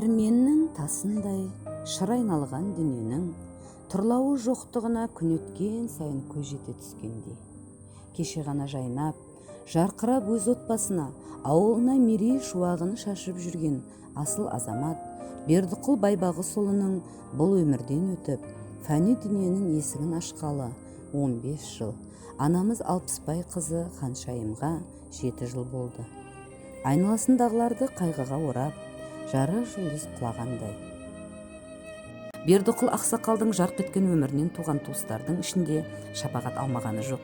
дәрменнің тасындай шыр айналған дүниенің тұрлауы жоқтығына күн өткен сайын көз жете түскендей. Кеше ғана жайнап, жарқырап өз отбасына, ауылына мерей шуағын шашып жүрген асыл азамат Бердіқұл Байбағысұлының бұл өмірден өтіп, фәни дүниенің есігін ашқалы 15 жыл, анамыз Алпысбай қызы Ханшайымға 7 жыл болды. Айналасындағыларды қайғыға орап, жары жұлдыз құлағандай. Бердіқұл ақсақалдың жарқ еткен өмірінен туған туыстардың ішінде шапағат алмағаны жоқ.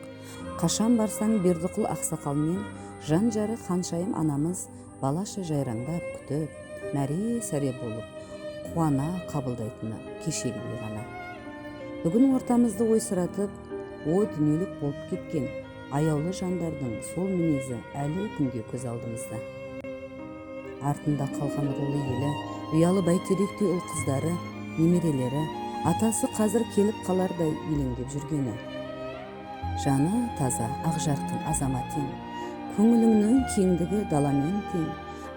Қашан барсаң Бердіқұл ақсақалмен жан-жары Ханшайым анамыз балаша жайраңдап күтіп, мәре-сәре болып, қуана қабылдайтыны кешегідей ғана. Бүгін ортамызды ойсыратып, о дүниелік болып кеткен аяулы жандардың сол мінезі әлі күнге көз алдымызда. Артында қалған рулы елі, ұялы бәйтеректей ұл қыздары, немерелері, атасы қазір келіп қалардай елеңдеп жүргені. Жаны таза, ақ жарқын азамат ең, көңіліңнің кеңдігі даламен тең,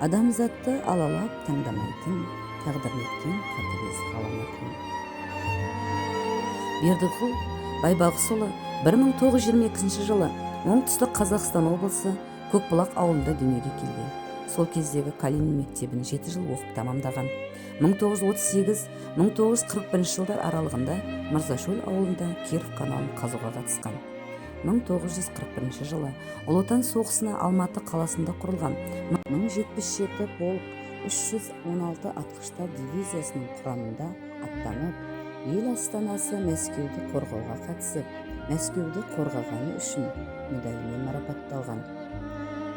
адамзатты алалап таңдамайтын, тағдыр еткен қатыгез ғаламатын. Бердіқұл Байбағысұлы 1922 жылы оңтүстік Қазақстан облысы Көкбұлақ ауылында дүниеге келген. Сол кездегі Калинин мектебін 7 жыл оқып тамамдаған. 1938-1941 жылдар аралығында Мырзашөл ауылында Киров каналын қазуға қатысқан. 1941 жылы Ұлы Отан соғысына Алматы қаласында құрылған 1077 полк 316 атқыштар дивизиясының құрамында аттанып, ел астанасы Мәскеуді қорғауға қатысып, Мәскеуді қорғағаны үшін медалімен марапатталған.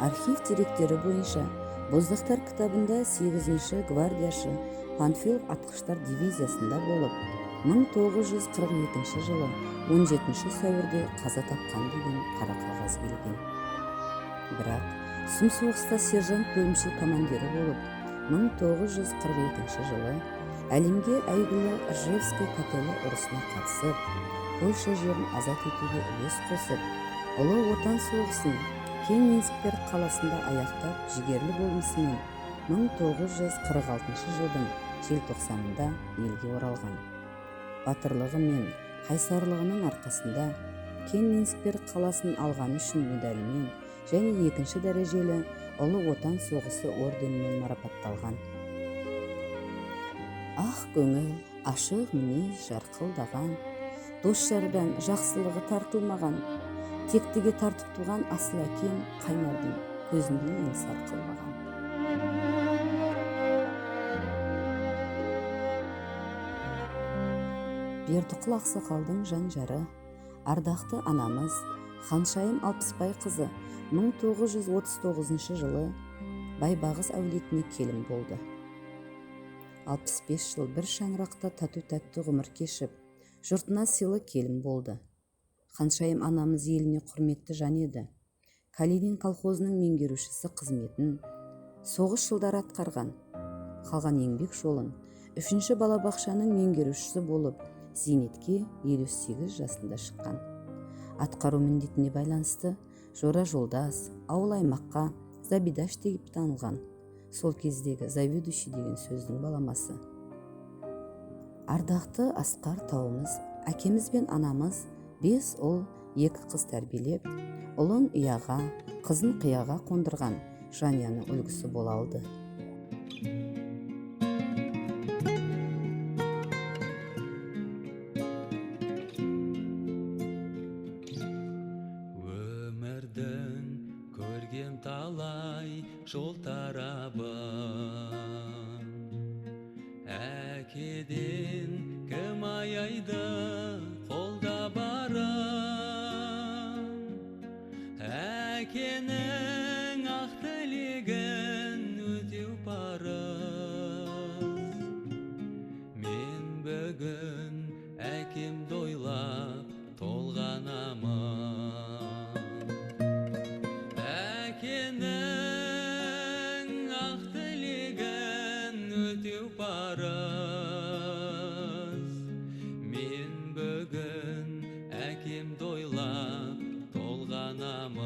Архив деректері бойынша Боздақтар кітабында 8-ші гвардияшы Панфилов атқыштар дивизиясында болып, 1942 жылы 17 сәуірде қаза тапқан деген қара қағаз келген. Бірақ сұм соғыста сержант бөлімше командирі болып, 1942 жылы әлемге әйгілі Ржевский котелі ұрысына қатысып, Польша жерін азат етуге үлес қосып, Ұлы Отан соғысын Кенигсберг қаласында аяқтап, жігерлі болмысымен 1946 жылдың желтоқсанында елге оралған. Батырлығы мен қайсарлығының арқасында Кенигсберг қаласын алғаны үшін медалімен және 2-ші дәрежелі Ұлы Отан соғысы орденімен марапатталған. Ақ көңіл, ашық мінез жарқылдаған, дос-жардан жақсылығы тартылмаған, тектіге тартып туған асыл әкем Қайнардың көзінде ең сарқылмаған. Бердіқұл ақсақалдың жан-жары, ардақты анамыз Ханшайым Алпысбай қызы 1939 жылы Байбағыс әулетіне келін болды. 65 жыл бір шаңырақта тату-тәтті ғұмыр кешіп, жұртына сыйлы келін болды. Ханшайым анамыз еліне құрметті жан еді. Калинин колхозының меңгерушісі қызметін соғыс жылдары атқарған. Қалған еңбек жолын 3-ші балабақшаның меңгерушісі болып, зейнетке 58 жасында шыққан. Атқару міндетіне байланысты Жора Жолдас ауыл аймаққа Забидаш деп танылған. Сол кездегі заведующий деген сөздің баламасы. Ардақты Асқар тауымыз, әкеміз бен анамыз 5 ұл, 2 қыз тәрбиелеп, ұлын ұяға, қызын қияға қондырған жанұяның үлгісі бола алды. Өмірдің көрген талай жол тарабын, әкеден кім аяйды қолда барын, әкенің ақ тілегін өтеу парыз. Мен бүгін әкемді ойлап толғанамын, әкенің ақ тілегін өтеу парыз. Мен бүгін әкемді ойлап толғанамын.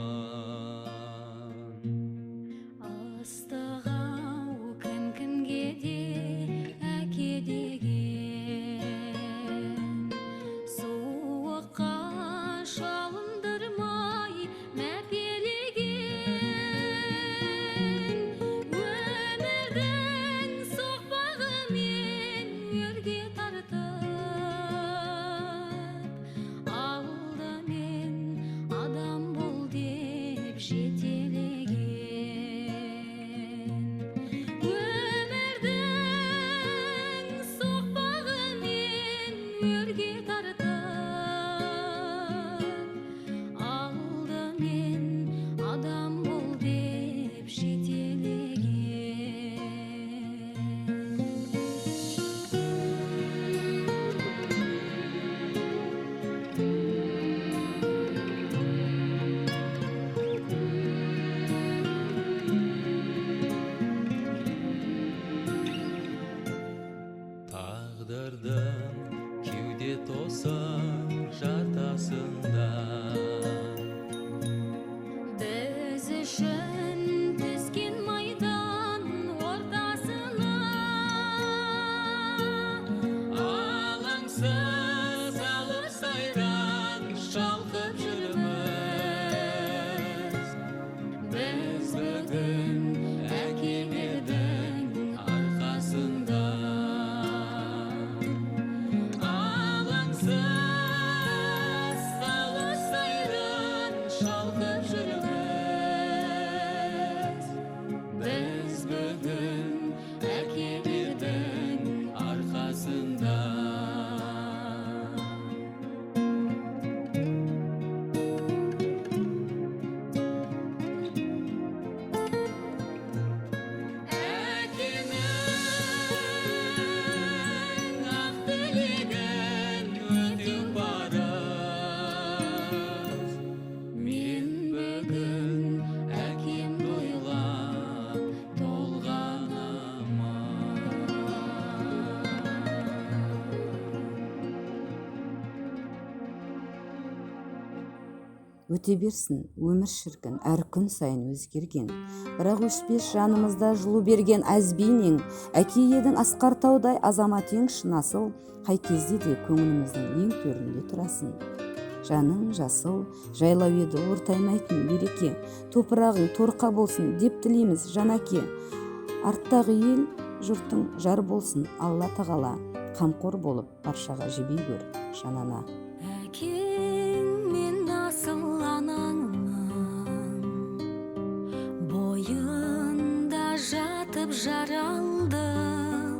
Өте берсін өмір шіркін, әр күн сайын өзгерген. Бірақ өшпес жанымызда жылу берген әзбейнең, әке едің асқар таудай азамат ең шын асыл, қай кезде де көңіліміздің ең төрінде тұрасың. Жаның жасыл, жайлау еді ортаймайтын береке, топырағың торқа болсын деп тілейміз жанаке. Арттағы ел жұртың жар болсын, Алла тағала қамқор болып баршаға жебей көр жанана. Әкең мен асыл анаңның бойында жатып жаралдың,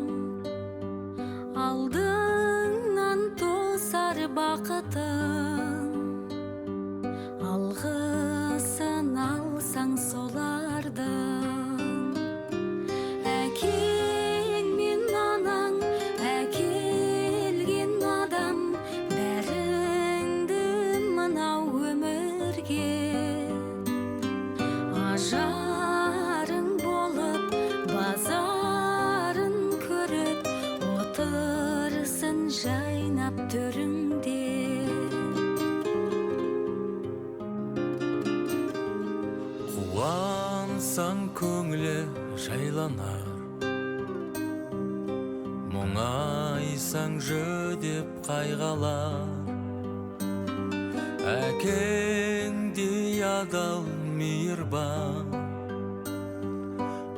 алдыңнан тосар бақытың, алғысын алсаң солардың. Әкең мен анаң әкелген адам, бәріңді мынау өмірге ажарың болып, базарын көріп, отырсын жайнап төріңде. Қуансаң көңілі жайланар, мұңайсаң жүдеп қайғалар. Әкеңдей адал мейірбан,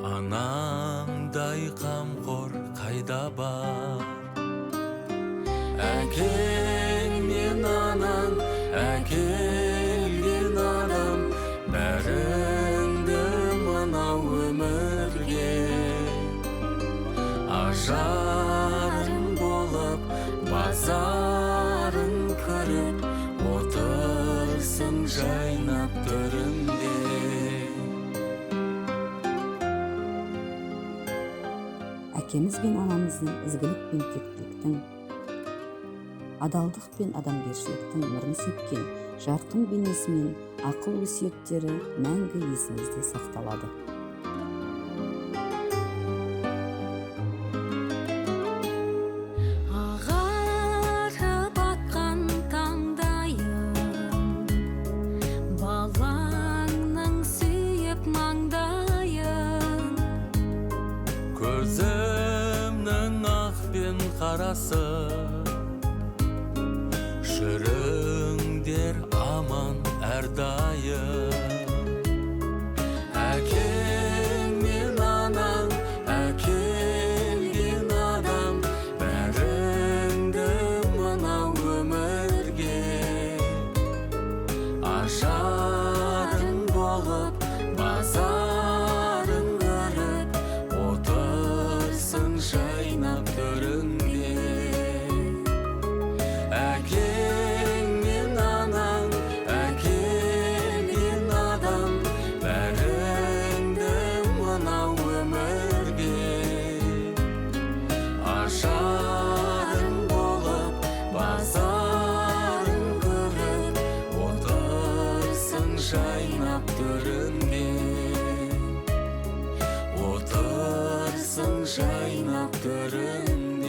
анаңдай қамқор қайда бар. Әкең мен анаң әкелген адам, бәріңді мынау өмірге ажарың болып, базарын көріп, отырсын жайнап төріңде. Әкеміз бен анамыздың ізгілік пен тектіліктің, адалдық пен адамгершіліктің нұрын сепкен жарқын бейнесімен ақыл өсиеттері мәңгі есімізде сақталады. Ағарып атқан таңдайын, балаңның сүйіп маңдайын, Көзімнің ақ пен қарасы, жүріңдер аман әрдайым. Әкең мен анаң әкелген адам, бәріңді мынау өмірге ажарың болып, базарын көріп, отырсын жайнап төріңде. Әкең мен анаң әкелген адам, бәріңді мынау өмірге ажарың болып, базарын көріп, отырсын жайнап төріңде. Отырсын жайнап төріңде.